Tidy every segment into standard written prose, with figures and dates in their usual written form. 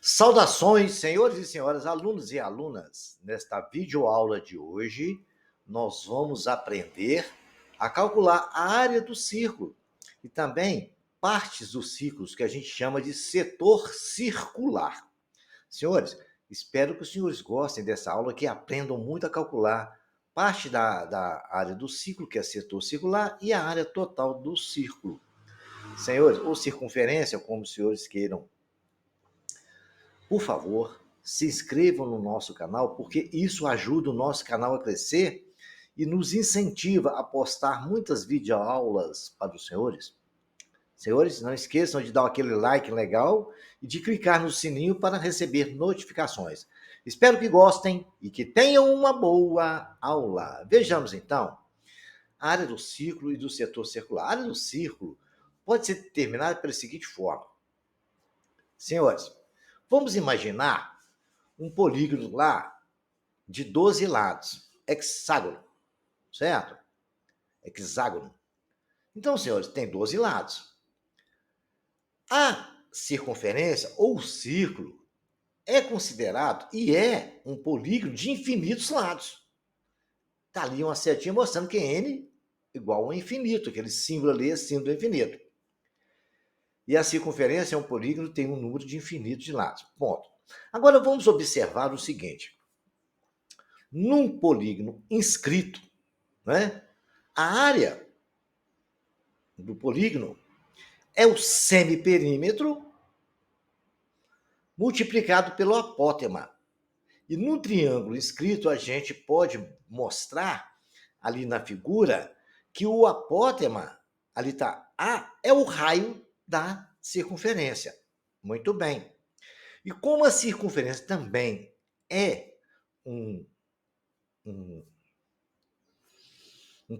Saudações, senhores e senhoras, alunos e alunas. Nesta videoaula de hoje, nós vamos aprender a calcular a área do círculo e também partes dos círculos que a gente chama de setor circular. Senhores, espero que os senhores gostem dessa aula, que aprendam muito a calcular parte da área do círculo, que é setor circular, e a área total do círculo. Senhores, ou circunferência, como os senhores queiram. Por favor, se inscrevam no nosso canal, porque isso ajuda o nosso canal a crescer e nos incentiva a postar muitas videoaulas para os senhores. Senhores, não esqueçam de dar aquele like legal e de clicar no sininho para receber notificações. Espero que gostem e que tenham uma boa aula. Vejamos então a área do círculo e do setor circular. A área do círculo pode ser determinada pela seguinte forma. Senhores, vamos imaginar um polígono lá de 12 lados, hexágono, certo? Hexágono. Então, senhores, tem 12 lados. A circunferência ou círculo é considerado e é um polígono de infinitos lados. Está ali uma setinha mostrando que n igual a infinito, aquele símbolo ali é símbolo do infinito. E a circunferência é um polígono que tem um número de infinitos de lados. Ponto. Agora vamos observar o seguinte. Num polígono inscrito, né, a área do polígono é o semiperímetro multiplicado pelo apótema. E no triângulo inscrito, a gente pode mostrar ali na figura que o apótema, ali está, A, é o raio da circunferência. Muito bem. E como a circunferência também é um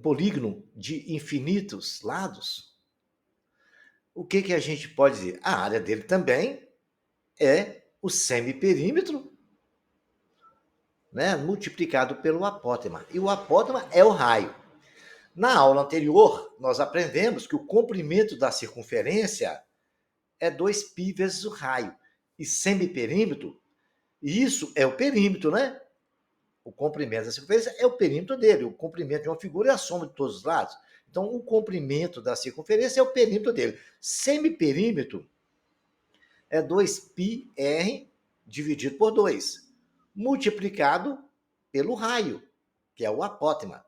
polígono de infinitos lados, o que a gente pode dizer? A área dele também é o semiperímetro, né, multiplicado pelo apótema. E o apótema é o raio. Na aula anterior, nós aprendemos que o comprimento da circunferência é 2π vezes o raio. E semiperímetro, isso é o perímetro, né? O comprimento da circunferência é o perímetro dele. O comprimento de uma figura é a soma de todos os lados. Então, o comprimento da circunferência é o perímetro dele. Semiperímetro é 2πr dividido por 2, multiplicado pelo raio, que é o apótema.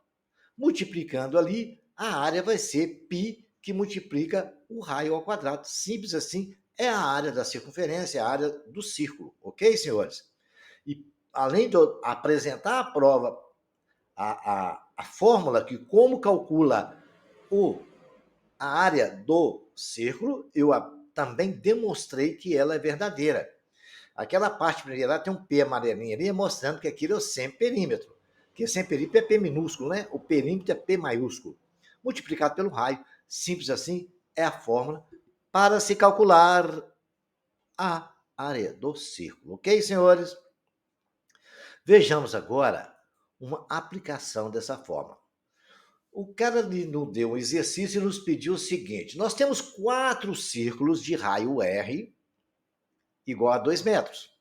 Multiplicando ali, a área vai ser π, que multiplica o raio ao quadrado. Simples assim, é a área da circunferência, a área do círculo. Ok, senhores? E além de eu apresentar a prova, a fórmula que como calcula a área do círculo, eu também demonstrei que ela é verdadeira. Aquela parte primeira tem um P amarelinho ali, mostrando que aquilo é o semiperímetro. Que o semiperímetro é P minúsculo, né? O perímetro é P maiúsculo. Multiplicado pelo raio. Simples assim, é a fórmula para se calcular a área do círculo. Ok, senhores? Vejamos agora uma aplicação dessa forma. O cara nos deu um exercício e nos pediu o seguinte. Nós temos 4 círculos de raio R igual a 2 metros.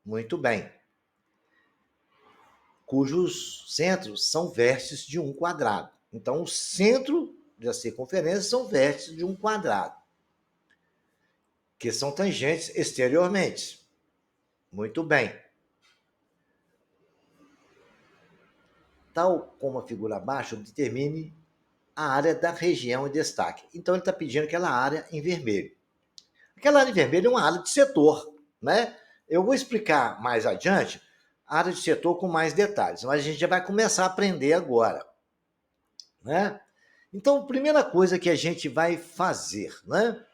Muito bem. Cujos centros são vértices de um quadrado. Então, o centro da circunferência são vértices de um quadrado, que são tangentes exteriormente. Muito bem. Tal como a figura abaixo, determine a área da região em destaque. Então, ele está pedindo aquela área em vermelho. Aquela área em vermelho é uma área de setor, né? Eu vou explicar mais adiante a área de setor com mais detalhes, mas a gente já vai começar a aprender agora, né? Então, a primeira coisa que a gente vai fazer, né?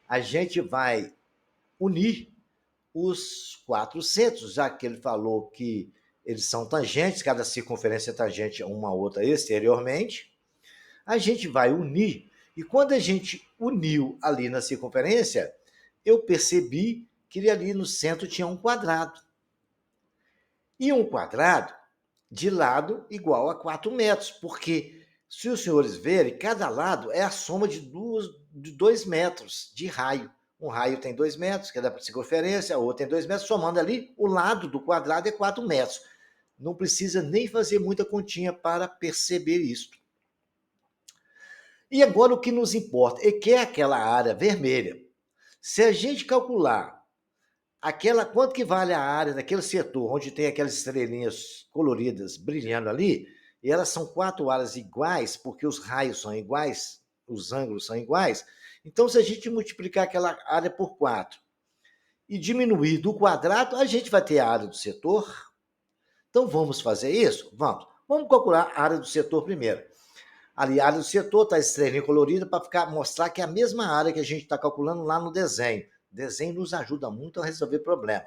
A gente vai unir os 4 centros, já que ele falou que eles são tangentes, cada circunferência é tangente a uma outra exteriormente. A gente vai unir, e quando a gente uniu ali na circunferência, eu percebi que ali no centro tinha um quadrado. E um quadrado de lado igual a 4 metros, porque, se os senhores verem, cada lado é a soma de 2 metros de raio. Um raio tem 2 metros, que é da circunferência, o outro tem 2 metros, somando ali, o lado do quadrado é 4 metros. Não precisa nem fazer muita continha para perceber isso. E agora o que nos importa é que é aquela área vermelha. Se a gente calcular quanto que vale a área daquele setor onde tem aquelas estrelinhas coloridas brilhando ali, e elas são 4 áreas iguais, porque os raios são iguais, os ângulos são iguais, então se a gente multiplicar aquela área por 4 e diminuir do quadrado, a gente vai ter a área do setor. Então vamos fazer isso? Vamos. Vamos calcular a área do setor primeiro. Ali, a área do setor está estrelinha colorida para mostrar que é a mesma área que a gente está calculando lá no desenho. O desenho nos ajuda muito a resolver problema.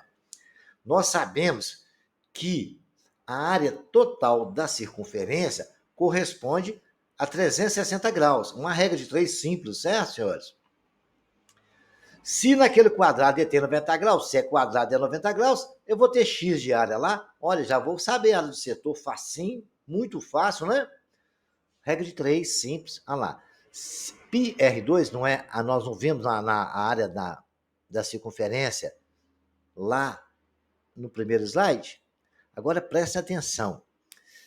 Nós sabemos que a área total da circunferência corresponde a 360 graus. Uma regra de 3 simples, certo, senhores? Se naquele quadrado tem 90 graus, se é quadrado é 90 graus, eu vou ter X de área lá. Olha, já vou saber a área do setor facinho, muito fácil, né? Regra de 3, simples. Olha lá. πr2 não é. Nós não vimos na área da circunferência lá no primeiro slide? Agora preste atenção.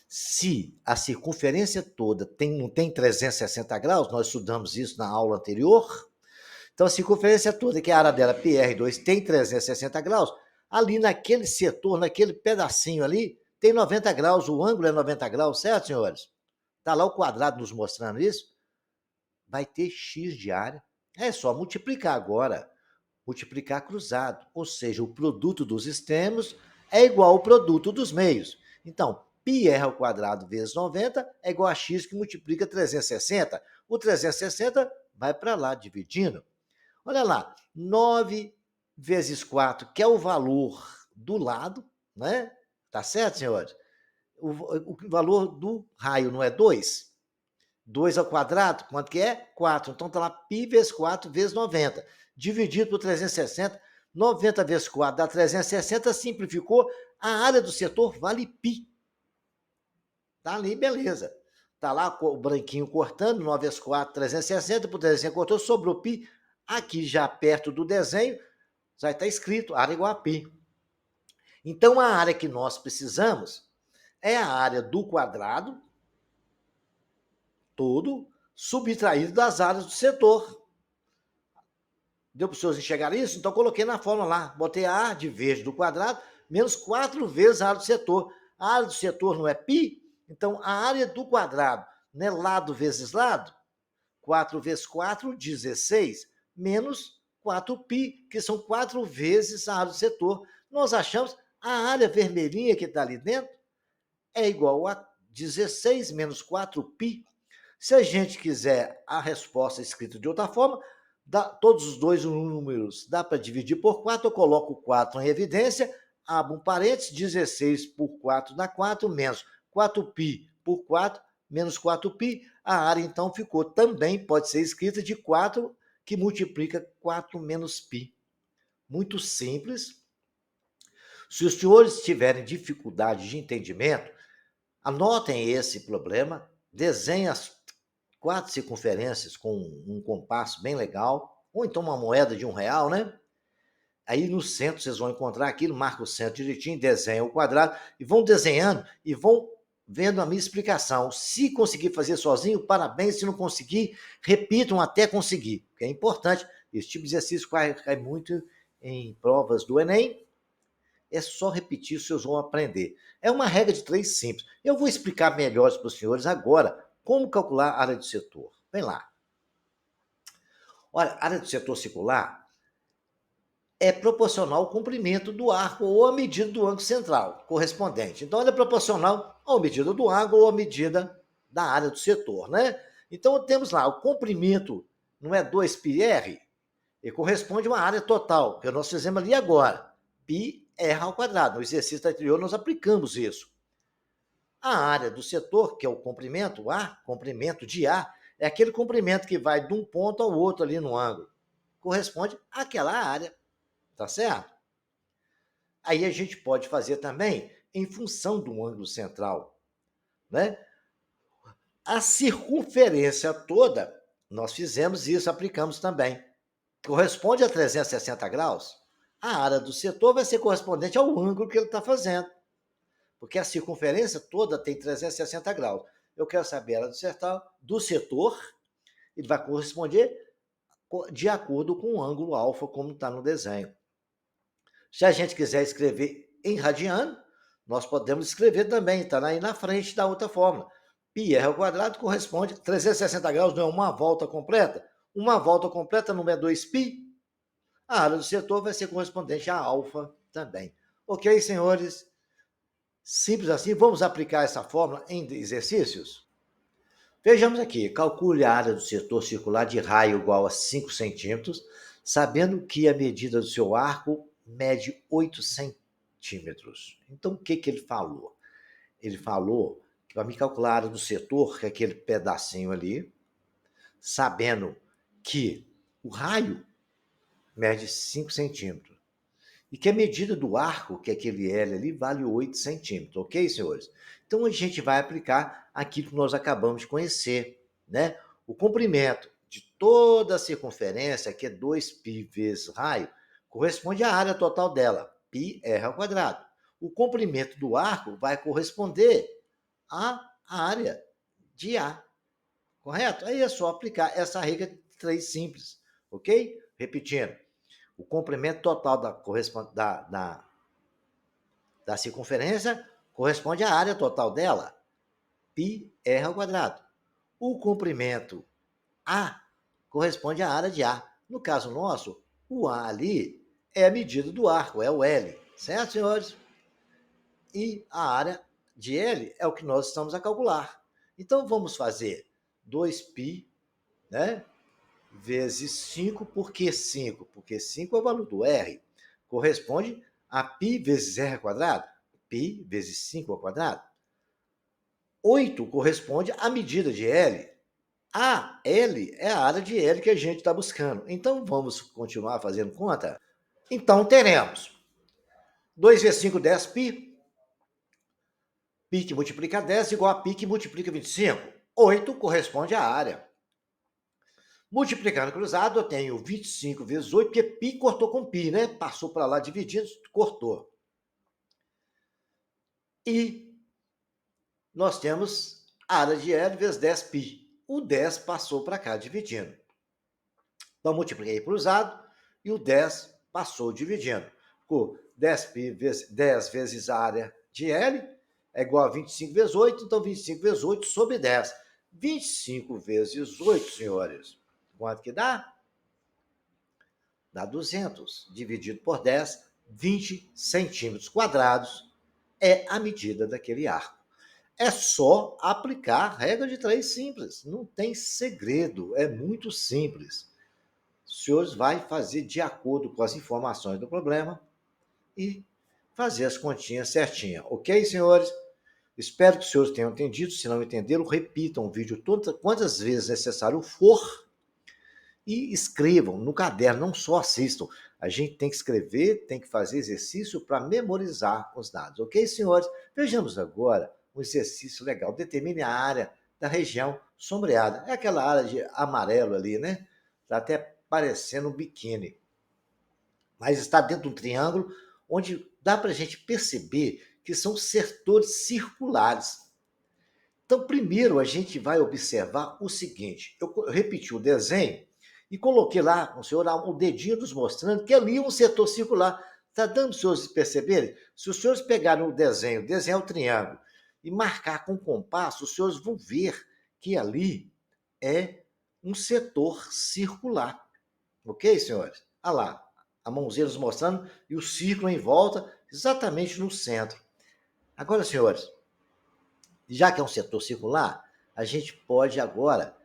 Se a circunferência toda não tem 360 graus, nós estudamos isso na aula anterior. Então, a circunferência toda, que é a área dela, PR2, tem 360 graus. Ali naquele setor, naquele pedacinho ali, tem 90 graus, o ângulo é 90 graus, certo, senhores? Está lá o quadrado nos mostrando isso. Vai ter X de área. É só multiplicar agora. Multiplicar cruzado. Ou seja, o produto dos extremos é igual ao produto dos meios. Então, πr ao quadrado vezes 90 é igual a x que multiplica 360. O 360 vai para lá, dividindo. Olha lá, 9 vezes 4, que é o valor do lado, né? Tá certo, senhores? O valor do raio não é 2? 2 ao quadrado, quanto que é? 4. Então, está lá π vezes 4 vezes 90. Dividido por 360, 90 vezes 4 dá 360, simplificou, a área do setor vale π. Tá ali, beleza. Tá lá o branquinho cortando, 9 vezes 4, 360, por 360 cortou, sobrou π. Aqui já perto do desenho, já está escrito área igual a π. Então, a área que nós precisamos é a área do quadrado todo subtraído das áreas do setor. Deu para os senhores enxergarem isso? Então, coloquei na fórmula lá. Botei a A de verde do quadrado menos 4 vezes a área do setor. A área do setor não é π? Então, a área do quadrado, né, lado vezes lado, 4 vezes 4, 16, menos 4π, que são 4 vezes a área do setor. Nós achamos a área vermelhinha que está ali dentro é igual a 16 menos 4π. Se a gente quiser a resposta escrita de outra forma, todos os dois números dá para dividir por 4, eu coloco 4 em evidência, abro um parênteses, 16 por 4 dá 4, menos 4π por 4, menos 4π, a área então ficou também, pode ser escrita de 4, que multiplica 4 menos π. Muito simples. Se os senhores tiverem dificuldade de entendimento, anotem esse problema, desenhem as 4 circunferências com um compasso bem legal, ou então uma moeda de R$1, né? Aí no centro vocês vão encontrar aquilo, marca o centro direitinho, desenha o quadrado, e vão desenhando e vão vendo a minha explicação. Se conseguir fazer sozinho, parabéns. Se não conseguir, repitam até conseguir, que é importante. Esse tipo de exercício cai muito em provas do Enem. É só repetir, os senhores vão aprender. É uma regra de 3 simples. Eu vou explicar melhor para os senhores agora como calcular a área do setor. Vem lá. Olha, a área do setor circular é proporcional ao comprimento do arco ou à medida do ângulo central correspondente. Então, ela é proporcional à medida do ângulo ou à medida da área do setor, né? Então, temos lá o comprimento, não é 2πr? E corresponde a uma área total, que nós fizemos ali agora. πr ao quadrado. No exercício anterior, nós aplicamos isso. A área do setor, que é o comprimento A, comprimento de A, é aquele comprimento que vai de um ponto ao outro ali no ângulo. Corresponde àquela área. Tá certo? Aí a gente pode fazer também em função do ângulo central, né? A circunferência toda, nós fizemos isso, aplicamos também. corresponde a 360 graus, a área do setor vai ser correspondente ao ângulo que ele está fazendo. Porque a circunferência toda tem 360 graus. Eu quero saber a área do setor, ele vai corresponder de acordo com o ângulo alfa, como está no desenho. Se a gente quiser escrever em radiano, nós podemos escrever também, está aí na frente da outra fórmula. Πr² corresponde a 360 graus, não é uma volta completa? Uma volta completa não é 2π? A área do setor vai ser correspondente a alfa também. Ok, senhores? Simples assim, vamos aplicar essa fórmula em exercícios? Vejamos aqui, calcule a área do setor circular de raio igual a 5 centímetros, sabendo que a medida do seu arco mede 8 centímetros. Então, o que ele falou? Ele falou que para me calcular a área do setor, que é aquele pedacinho ali, sabendo que o raio mede 5 centímetros, e que a medida do arco, que é aquele L ali, vale 8 centímetros, ok, senhores? Então, a gente vai aplicar aquilo que nós acabamos de conhecer, né? O comprimento de toda a circunferência, que é 2π vezes raio, corresponde à área total dela, πr². O comprimento do arco vai corresponder à área de A, correto? Aí é só aplicar essa regra de 3 simples, ok? Repetindo. O comprimento total da circunferência corresponde à área total dela, πr². O comprimento A corresponde à área de A. No caso nosso, o A ali é a medida do arco, é o L, certo, senhores? E a área de L é o que nós estamos a calcular. Então, vamos fazer 2π, né? Vezes 5, por que 5? Porque 5 é o valor do R, corresponde a π vezes R², π vezes 5 ao quadrado. 8 corresponde à medida de L. A L é a área de L que a gente está buscando. Então, vamos continuar fazendo conta? Então, teremos 2 vezes 5, 10π. Π que multiplica 10 igual a π que multiplica 25. 8 corresponde à área. Multiplicando cruzado, eu tenho 25 vezes 8, porque π cortou com π, né? Passou para lá dividindo, cortou. E nós temos a área de L vezes 10π. O 10 passou para cá dividindo. Então, multipliquei cruzado e o 10 passou dividindo. Ficou 10π vezes 10 vezes a área de L é igual a 25 vezes 8, então 25 vezes 8 sobre 10. 25 vezes 8, senhores. Quanto que dá? Dá 200. Dividido por 10, 20 centímetros quadrados é a medida daquele arco. É só aplicar a regra de 3 simples. Não tem segredo, é muito simples. Os senhores vão fazer de acordo com as informações do problema e fazer as continhas certinhas. Ok, senhores? Espero que os senhores tenham entendido. Se não entenderam, repitam o vídeo quantas vezes necessário for e escrevam no caderno, não só assistam. A gente tem que escrever, tem que fazer exercício para memorizar os dados. Ok, senhores? Vejamos agora um exercício legal. Determine a área da região sombreada. É aquela área de amarelo ali, né? Está até parecendo um biquíni. Mas está dentro de um triângulo onde dá para a gente perceber que são setores circulares. Então, primeiro a gente vai observar o seguinte. Eu repeti o desenho e coloquei lá, o senhor, o dedinho nos mostrando que ali é um setor circular. Está dando para os senhores perceberem? Se os senhores pegarem o desenho, desenhar o triângulo e marcar com compasso, os senhores vão ver que ali é um setor circular. Ok, senhores? Olha lá, a mãozinha nos mostrando e o círculo em volta, exatamente no centro. Agora, senhores, já que é um setor circular, a gente pode agora,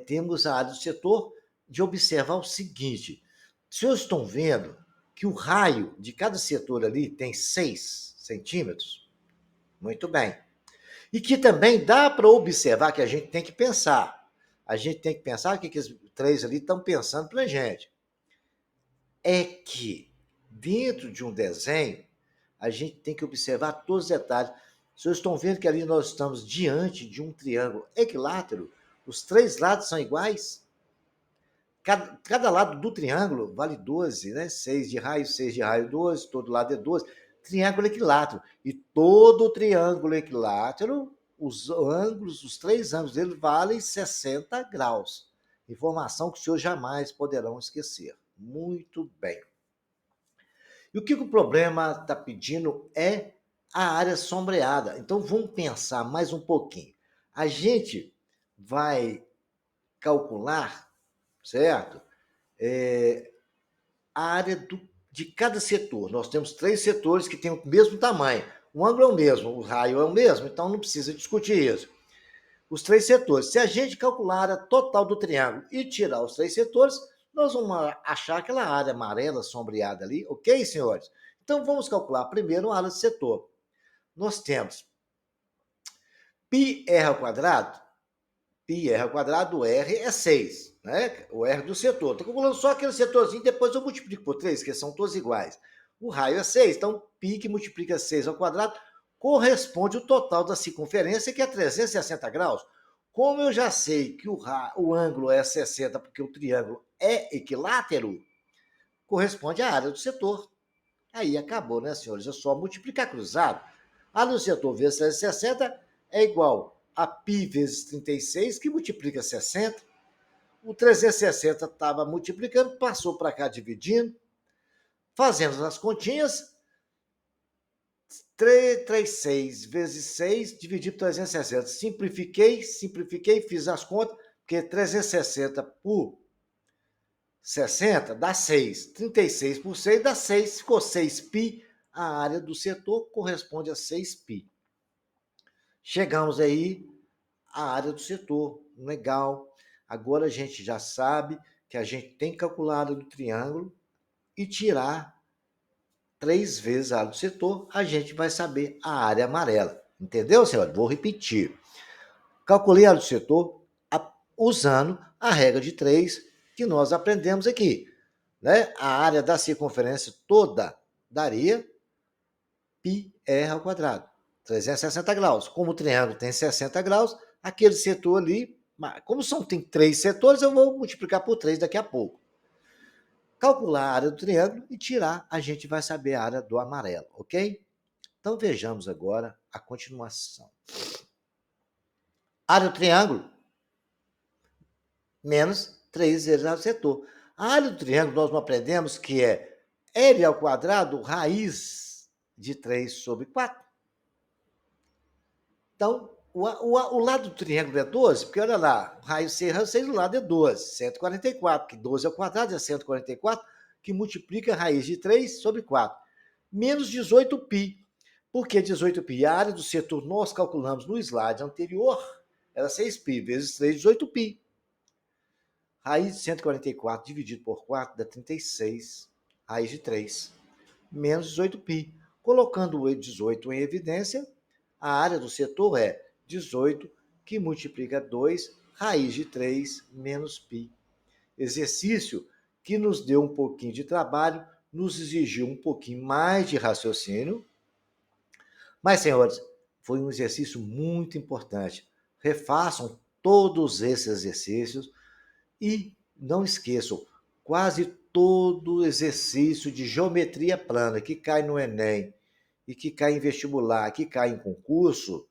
temos a área do setor de observar o seguinte. Os senhores estão vendo que o raio de cada setor ali tem 6 centímetros? Muito bem. E que também dá para observar que a gente tem que pensar. A gente tem que pensar o que os três ali estão pensando para a gente. É que dentro de um desenho, a gente tem que observar todos os detalhes. Vocês estão vendo que ali nós estamos diante de um triângulo equilátero? Os 3 lados são iguais? Cada lado do triângulo vale 12, né? 6 de raio 12, todo lado é 12. Triângulo equilátero. E todo triângulo equilátero, os ângulos, os três ângulos dele valem 60 graus. Informação que os senhores jamais poderão esquecer. Muito bem. E o que o problema está pedindo é a área sombreada. Então, vamos pensar mais um pouquinho. A gente vai calcular, certo? A área de cada setor. Nós temos 3 setores que têm o mesmo tamanho. O ângulo é o mesmo, o raio é o mesmo, então não precisa discutir isso. Os 3 setores. Se a gente calcular a área total do triângulo e tirar os 3 setores, nós vamos achar aquela área amarela sombreada ali, ok, senhores? Então, vamos calcular primeiro a área do setor. Nós temos πr ao quadrado, o R é 6, né? O R do setor. Estou calculando só aquele setorzinho, depois eu multiplico por 3, que são todos iguais. O raio é 6, então π que multiplica 6 ao quadrado corresponde ao total da circunferência, que é 360 graus. Como eu já sei que o ângulo é 60, porque o triângulo é equilátero, corresponde à área do setor. Aí acabou, né, senhores? É só multiplicar cruzado. A área do setor vezes 360 é igual a π vezes 36, que multiplica 60. O 360 estava multiplicando, passou para cá dividindo. Fazendo as continhas, 336 vezes 6 dividido por 360. Simplifiquei, fiz as contas, porque 360 por 60 dá 6. 36 por 6 dá 6. Ficou 6π. A área do setor corresponde a 6π. Chegamos aí à área do setor. Legal. Agora a gente já sabe que a gente tem que calcular a área do triângulo e tirar 3 vezes a área do setor, a gente vai saber a área amarela. Entendeu, senhor? Vou repetir. Calculei a área do setor usando a regra de 3 que nós aprendemos aqui. Né? A área da circunferência toda daria πr ao quadrado, 360 graus. Como o triângulo tem 60 graus, aquele setor ali, como tem 3 setores, eu vou multiplicar por 3 daqui a pouco. Calcular a área do triângulo e tirar, a gente vai saber a área do amarelo, ok? Então, vejamos agora a continuação. Área do triângulo menos 3 vezes a área do setor. A área do triângulo nós não aprendemos que é L ao quadrado raiz de 3 sobre 4. Então, o lado do triângulo é 12, porque olha lá, o raio 6 do lado é 12, 144, que 12 ao quadrado é 144, que multiplica a raiz de 3 sobre 4, menos 18π. Por que 18π? A área do setor nós calculamos no slide anterior, era 6π vezes 3, 18π. Raiz de 144 dividido por 4 dá 36, raiz de 3, menos 18π. Colocando o 18 em evidência, a área do setor é 18, que multiplica 2, raiz de 3, menos π. Exercício que nos deu um pouquinho de trabalho, nos exigiu um pouquinho mais de raciocínio. Mas, senhores, foi um exercício muito importante. Refaçam todos esses exercícios e não esqueçam, quase todo exercício de geometria plana que cai no Enem e que cai em vestibular, que cai em concurso,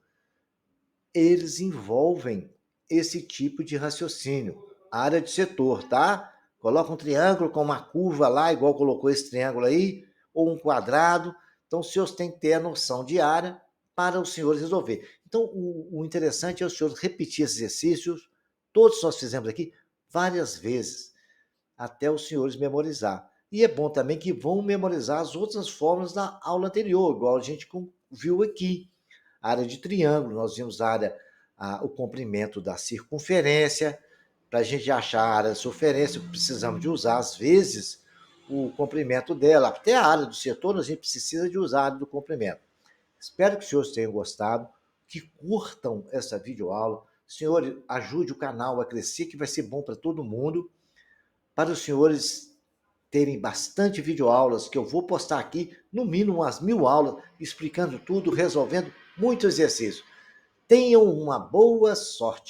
eles envolvem esse tipo de raciocínio. A área de setor, tá? Coloca um triângulo com uma curva lá, igual colocou esse triângulo aí, ou um quadrado. Então, os senhores têm que ter a noção de área para os senhores resolver. Então, o interessante é os senhores repetir esses exercícios, todos nós fizemos aqui, várias vezes, até os senhores memorizar. E é bom também que vão memorizar as outras fórmulas da aula anterior, igual a gente viu aqui. A área de triângulo, nós vimos o comprimento da circunferência. Para a gente achar a área da circunferência, precisamos de usar, às vezes, o comprimento dela. Até a área do setor, a gente precisa de usar a área do comprimento. Espero que os senhores tenham gostado, que curtam essa videoaula. Senhores, ajude o canal a crescer, que vai ser bom para todo mundo. Para os senhores terem bastante videoaulas, que eu vou postar aqui, no mínimo umas 1000 aulas, explicando tudo, resolvendo muito exercício. Tenham uma boa sorte.